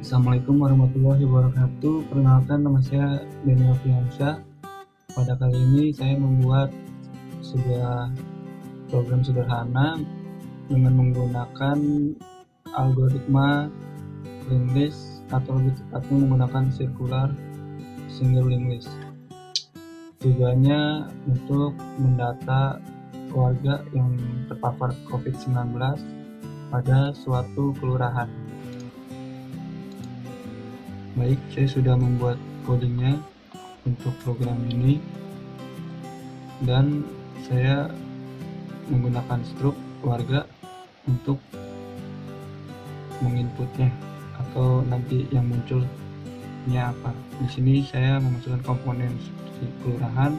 Assalamualaikum warahmatullahi wabarakatuh. Perkenalkan, nama saya Daniel Fiansyah. Pada kali ini saya membuat sebuah program sederhana dengan menggunakan algoritma linked list, atau lebih tepatnya menggunakan circular single linked list. Tujuannya untuk mendata keluarga yang terpapar COVID-19 pada suatu kelurahan. Baik, saya sudah membuat kodenya untuk program ini, dan saya menggunakan struk warga untuk menginputnya atau nanti yang munculnya apa. Di sini saya memasukkan komponen seperti kelurahan,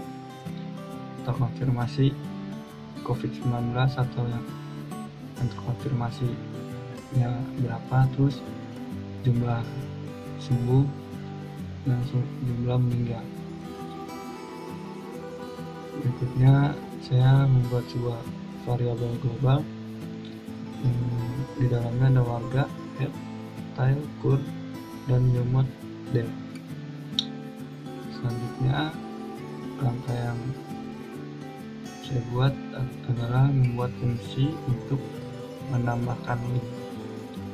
terkonfirmasi COVID-19 atau yang terkonfirmasinya berapa, terus jumlah sembuh dan jumlah meninggal. Berikutnya saya membuat sebuah variabel global yang di dalamnya ada warga, head, tail, kur, dan nyomot del. Selanjutnya langkah yang saya buat adalah membuat fungsi untuk menambahkan link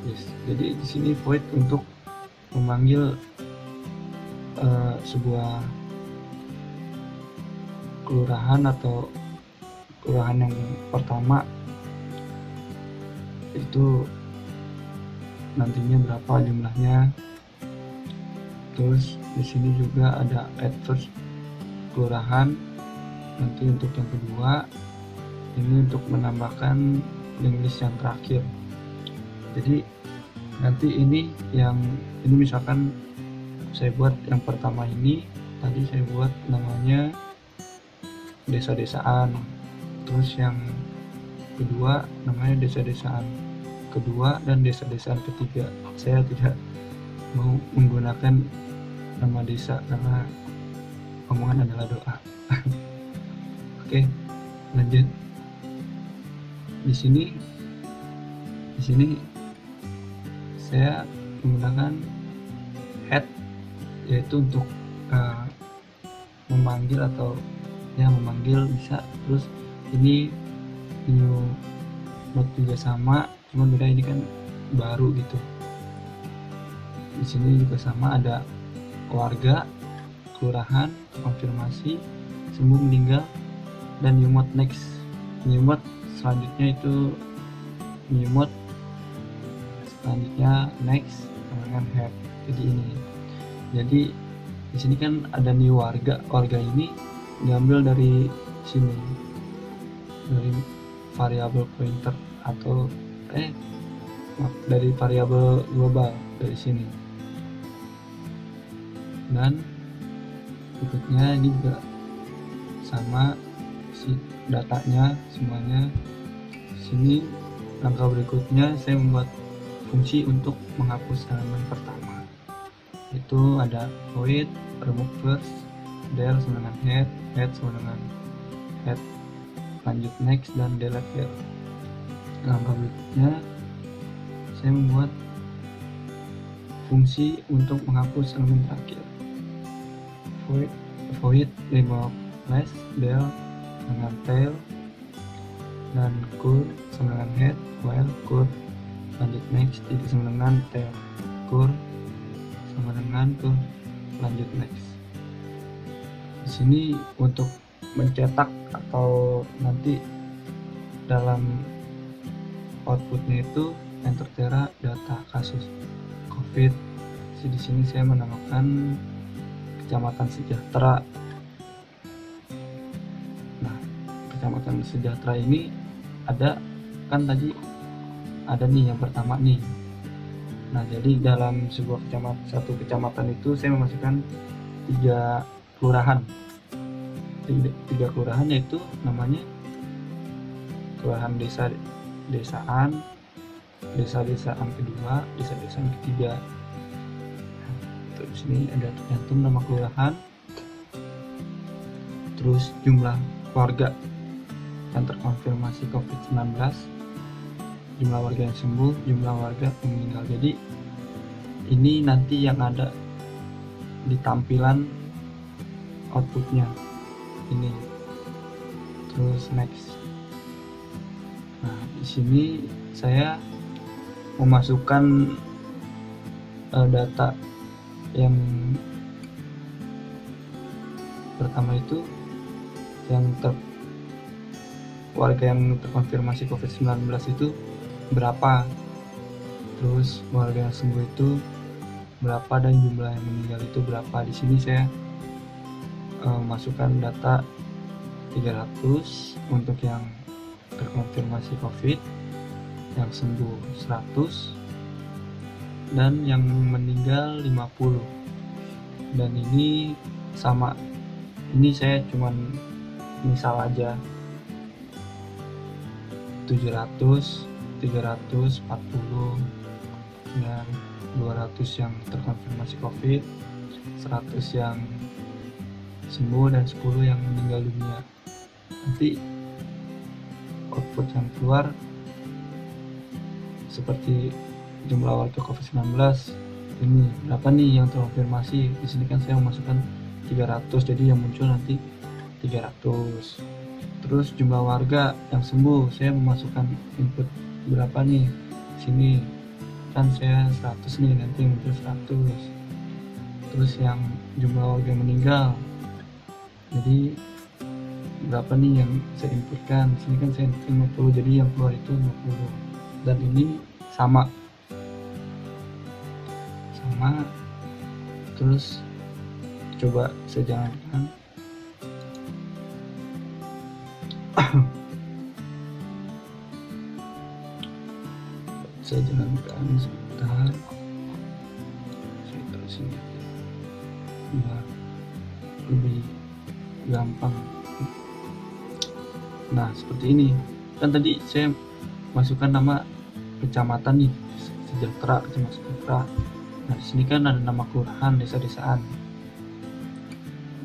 list. Jadi di sini void untuk memanggil sebuah kelurahan atau kelurahan yang pertama itu nantinya berapa jumlahnya. Terus di sini juga ada add first kelurahan. Nanti untuk yang kedua ini untuk menambahkan link list yang terakhir. Jadi nanti ini misalkan saya buat yang pertama ini, tadi saya buat namanya desa-desaan, terus yang kedua namanya desa-desaan kedua dan desa-desaan ketiga. Saya tidak mau menggunakan nama desa karena omongan adalah doa. Oke, lanjut. Di sini saya menggunakan head, yaitu untuk memanggil atau memanggil bisa. Terus ini new note juga sama, cuma beda ini kan baru gitu. Di sini juga sama, ada warga, kelurahan, konfirmasi, sembuh, meninggal, dan new mode next. New mode selanjutnya itu new mode, selanjutnya next dengan head. Jadi di sini kan ada new warga. Warga ini diambil dari sini, dari variabel pointer atau dari variabel global dari sini. Dan berikutnya ini juga sama si datanya semuanya. Sini langkah berikutnya saya membuat fungsi untuk menghapus halaman pertama, itu ada void remove first, del sama dengan head sama dengan head, lanjut next, dan delete del. Langkah berikutnya saya membuat fungsi untuk menghapus elemen terakhir, void remove last, del dengan tail, dan kur sama dengan head, while kur lanjut next tidak sama dengan tail, kur sama dengan kur lanjut next. Di sini untuk mencetak atau nanti dalam outputnya itu enter tera data kasus COVID. Di sini saya menamakan Kecamatan Sejahtera. Nah, Kecamatan Sejahtera ini ada kan tadi ada nih yang pertama nih. Nah, jadi dalam satu kecamatan itu saya memasukkan 3 kelurahan. 3 kelurahan, yaitu namanya kelurahan desa-desaan, desa-desaan kedua, desa-desaan ketiga. Terus ini ada tercantum nama kelurahan, terus jumlah warga yang terkonfirmasi COVID-19, jumlah warga yang sembuh, jumlah warga yang meninggal. Jadi ini nanti yang ada di tampilan outputnya ini. Terus next. Nah, di sini saya memasukkan data yang pertama itu yang warga yang terkonfirmasi COVID-19 itu berapa, terus warga yang sembuh itu berapa, dan jumlah yang meninggal itu berapa. Di sini saya masukkan data 300 untuk yang terkonfirmasi COVID, yang sembuh 100, dan yang meninggal 50. Dan ini sama, ini saya cuman misal aja 700, 340, dan 200 yang terkonfirmasi COVID, 100 yang sembuh, dan 10 yang meninggal dunia. Nanti output yang keluar seperti jumlah warga COVID-19 ini berapa nih yang terkonfirmasi. Di sini kan saya memasukkan 300, jadi yang muncul nanti 300. Terus jumlah warga yang sembuh, saya memasukkan input berapa nih. Sini kan saya 100 nih, nanti muncul 100. Terus yang jumlah warga yang meninggal, jadi berapa nih yang saya inputkan. Sini kan saya input 50, jadi yang keluar itu 50. Dan ini sama. Terus coba saya jalankan. Saya jalankan sebentar. Saya terus ini biar lebih gampang. Nah, seperti ini. Kan tadi saya masukkan nama kecamatan nih, Sejahtera, Kecamatan Sejahtera. Nah, di sini kan ada nama kelurahan, desa-desaan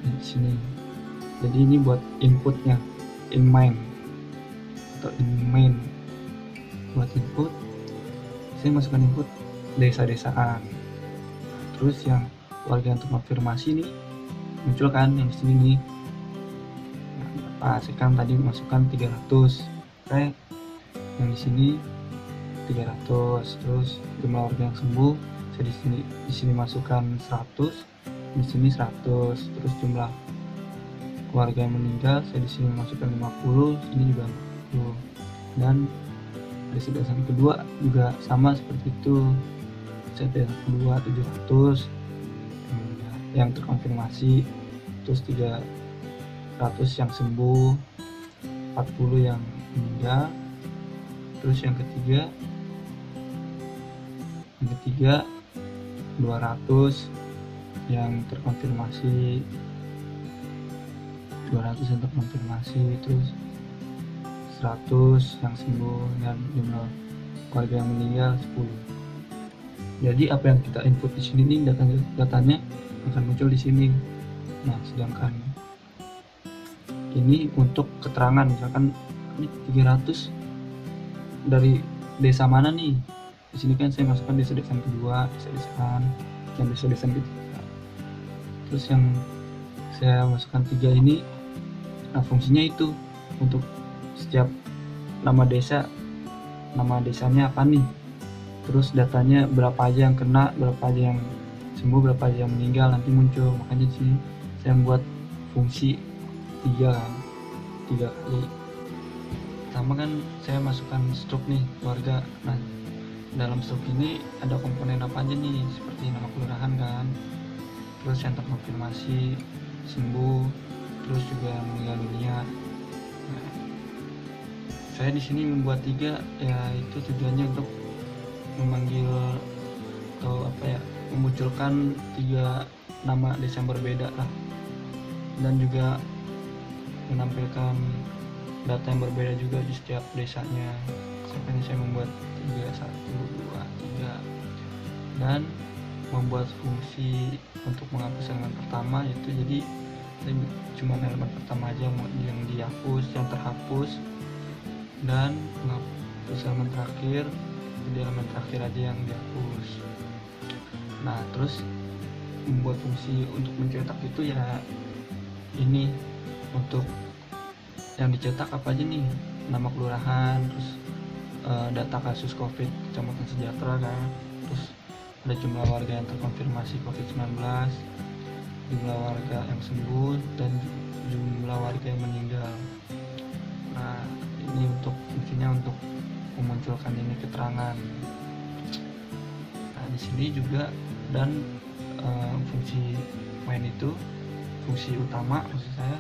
di sini. Jadi ini buat inputnya, in main atau in main. Buat input, saya masukkan input desa-desaan. Terus yang warga yang terkonfirmasi nih muncul kan yang di sini nih. Nah, saya kan tadi masukkan 300. Saya yang di sini 300. Terus jumlah warga yang sembuh saya di sini masukkan 100, di sini 100. Terus jumlah warga yang meninggal saya di sini masukkan 50, sini juga 50. Dan desa-desaan kedua juga sama seperti itu. Desa kedua 700 yang terkonfirmasi, terus 300 yang sembuh, 40 yang meninggal. Terus yang ketiga 200 yang terkonfirmasi, 200 yang terkonfirmasi, terus 100 yang sembuh, dan jumlah warga yang meninggal 10. Jadi apa yang kita input di sini nih, datanya akan muncul di sini. Nah, sedangkan ini untuk keterangan, misalkan ini 300 dari desa mana nih. Di sini kan saya masukkan desa-desaan kedua, desa-desaan, dan desa-desaan ketiga. Terus yang saya masukkan 3 ini, nah fungsinya itu untuk setiap nama desa, nama desanya apa nih, terus datanya berapa aja yang kena, berapa aja yang sembuh, berapa aja yang meninggal, nanti muncul. Makanya di sini saya membuat fungsi 3 kali. Pertama kan saya masukkan struk nih warga. Nah, dalam struk ini ada komponen apa aja nih, seperti nama kelurahan kan, terus yang terkonfirmasi, sembuh, terus juga meninggal dunia. Nah, saya di sini membuat 3, ya itu tujuannya untuk memanggil atau memunculkan 3 nama desa yang berbeda lah, dan juga menampilkan data yang berbeda juga di setiap desanya. Makanya saya membuat 3, 1, 2, 3, dan membuat fungsi untuk menghapus elemen pertama, yaitu jadi cuma elemen pertama aja yang dihapus, yang terhapus, dan menghapus elemen terakhir, jadi elemen terakhir aja yang dihapus. Nah, terus membuat fungsi untuk mencetak itu ya ini, untuk yang dicetak apa aja nih, nama kelurahan, terus data kasus COVID Kecamatan Sejahtera kan, terus ada jumlah warga yang terkonfirmasi COVID-19, jumlah warga yang sembuh, dan jumlah warga yang meninggal. Nah, ini untuk fungsinya untuk memunculkan ini keterangan. Nah, di sini juga dan fungsi main itu, fungsi utama maksud saya,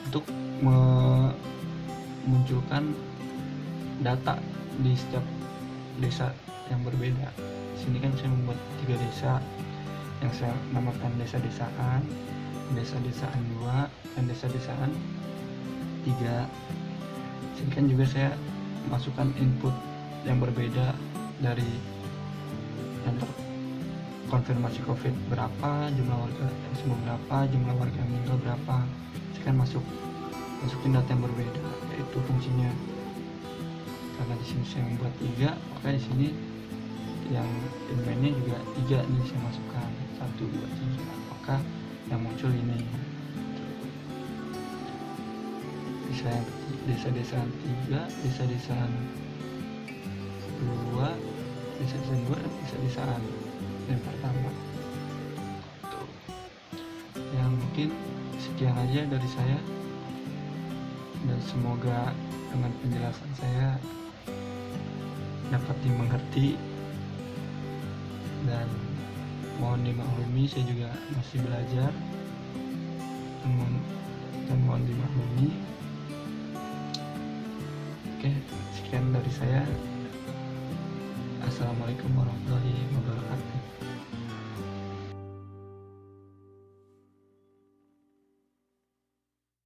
untuk memunculkan data di setiap desa yang berbeda. Di sini kan saya membuat 3 desa yang saya namakan desa-desaan, desa-desaan 2, dan desa-desaan 3. Sini kan juga saya masukkan input yang berbeda dari yang terkonfirmasi COVID berapa, jumlah warga yang sembuh berapa, jumlah warga yang meninggal berapa. Saya kan masukin data yang berbeda, yaitu fungsinya. Karena di sini saya membuat 3, maka di sini yang elemennya juga 3 nih saya masukkan, 1, 2, 3, maka yang muncul ini desa-desaan 3, desa-desaan 2, desa-desaan 2, dan desa-desaan yang pertama. Tuh. Yang mungkin sekian aja dari saya, dan semoga dengan penjelasan saya dapat dimengerti, dan mohon dimaklumi, saya juga masih belajar, dan mohon dimaklumi. Oke, sekian dari saya. Assalamualaikum warahmatullahi wabarakatuh.